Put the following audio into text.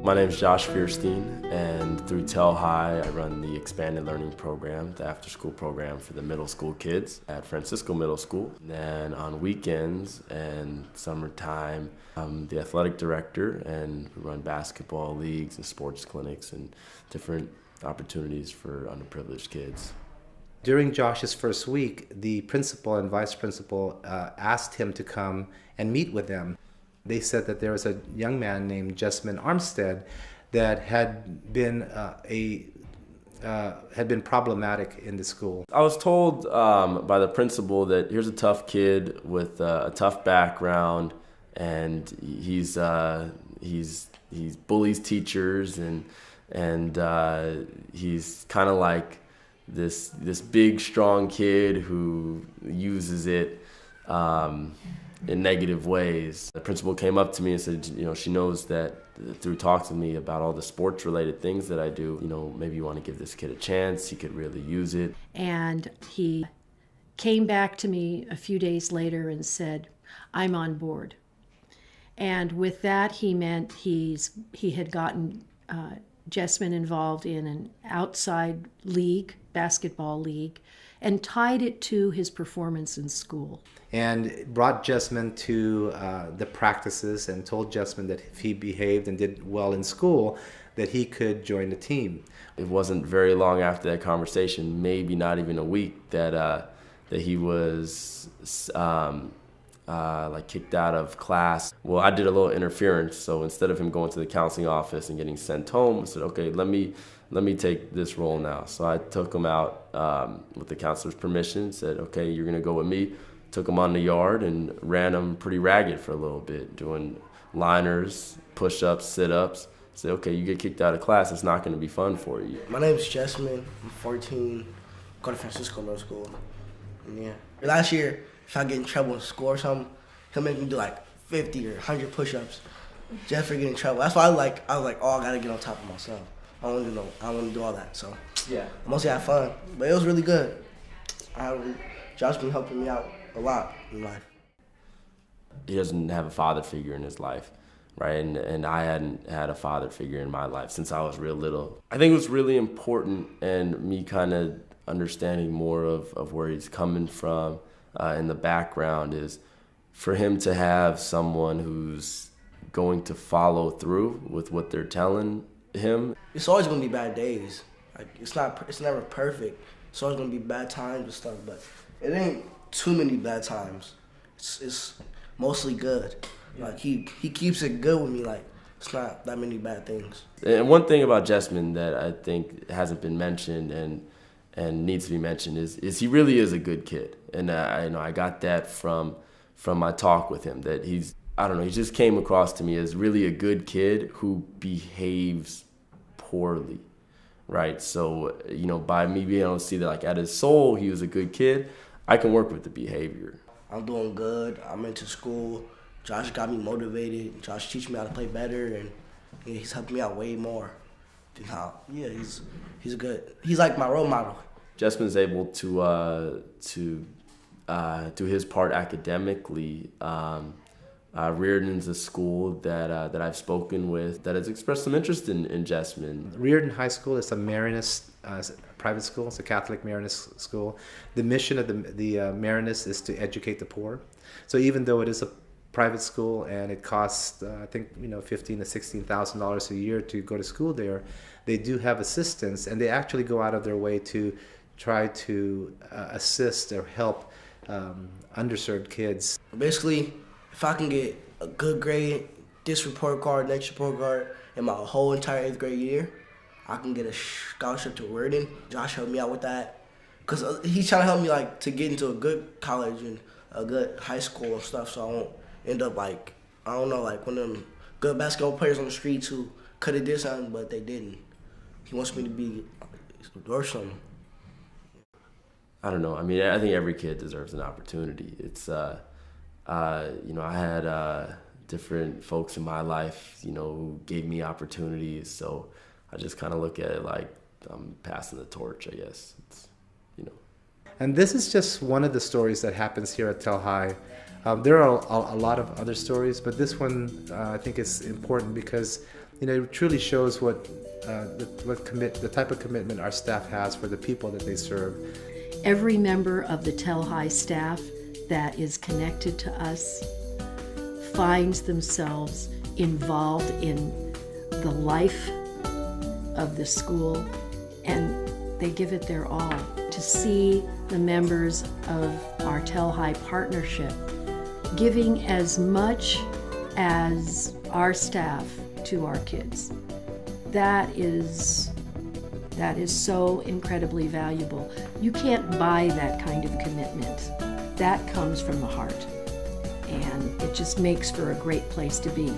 My name is Josh Fierstein, and through TEL Hi, I run the Expanded Learning Program, the after-school program for the middle school kids at Francisco Middle School. And then on weekends and summertime, I'm the athletic director, and we run basketball leagues and sports clinics and different opportunities for underprivileged kids. During Josh's first week, the principal and vice principal asked him to come and meet with them. They said that there was a young man named Jessmen that had been problematic in the school. I was told by the principal that here's a tough kid with a tough background, and he's bullies teachers, and he's kind of like this big strong kid who uses it in negative ways. The principal came up to me and said, she knows that through talks with me about all the sports related things that I do, maybe you want to give this kid a chance. He could really use it. And he came back to me a few days later and said, I'm on board. And with that, he meant he had gotten Jessmen involved in an outside league, basketball league, and tied it to his performance in school. And brought Jessmen to the practices and told Jessmen that if he behaved and did well in school, that he could join the team. It wasn't very long after that conversation, maybe not even a week, that he was kicked out of class. Well, I did a little interference, so instead of him going to the counseling office and getting sent home, I said, okay, let me take this role now. So I took him out with the counselor's permission, said, okay, you're gonna go with me. Took him on the yard and ran him pretty ragged for a little bit, doing liners, push-ups, sit-ups. Said, okay, you get kicked out of class, it's not gonna be fun for you. My name is Jessmen, I'm 14, go to Francisco Middle School. And yeah. Last year, if I get in trouble in school or something, he'll make me do like 50 or 100 push-ups just for getting in trouble. That's why I was like, oh, I gotta get on top of myself. I don't want to do all that. So yeah, I mostly had fun, but it was really good. Josh been helping me out a lot in life. He doesn't have a father figure in his life, right? And I hadn't had a father figure in my life since I was real little. I think it was really important, and me kind of understanding more of where he's coming from in the background, is for him to have someone who's going to follow through with what they're telling him. It's always gonna be bad days. Like it's never perfect. It's always gonna be bad times and stuff, but it ain't too many bad times. It's mostly good. Like he keeps it good with me. Like it's not that many bad things. And one thing about Jessmen that I think hasn't been mentioned and needs to be mentioned is he really is a good kid. And I got that from my talk with him, that he just came across to me as really a good kid who behaves poorly, right? So, by me being able to see that, like, at his soul, he was a good kid, I can work with the behavior. I'm doing good. I'm into school. Josh got me motivated. Josh teach me how to play better, and he's helped me out way more than how. Yeah, he's good. He's like my role model. Jessmen's able to do his part academically. Reardon's a school that I've spoken with that has expressed some interest in Jessmen. Reardon High School is a Maronist private school. It's a Catholic Maronist school. The mission of the Maronists is to educate the poor. So even though it is a private school and it costs, I think, $15,000 to $16,000 a year to go to school there, they do have assistance, and they actually go out of their way to try to assist or help underserved kids. Basically, if I can get a good grade, this report card, next report card, in my whole entire 8th grade year, I can get a scholarship to Reardon. Josh helped me out with that, because he's trying to help me to get into a good college and a good high school and stuff, so I won't end up one of them good basketball players on the streets who could have did something, but they didn't. He wants me to be or something. I don't know. I mean, I think every kid deserves an opportunity. It's I had different folks in my life, who gave me opportunities. So I just kind of look at it like I'm passing the torch, I guess. And this is just one of the stories that happens here at TEL Hi. There are a lot of other stories, but this one I think is important because It truly shows the type of commitment our staff has for the people that they serve. Every member of the TEL Hi staff that is connected to us finds themselves involved in the life of the school, and they give it their all. To see the members of our TEL Hi partnership giving as much as our staff to our kids, that is so incredibly valuable. You can't buy that kind of commitment. That comes from the heart, and it just makes for a great place to be.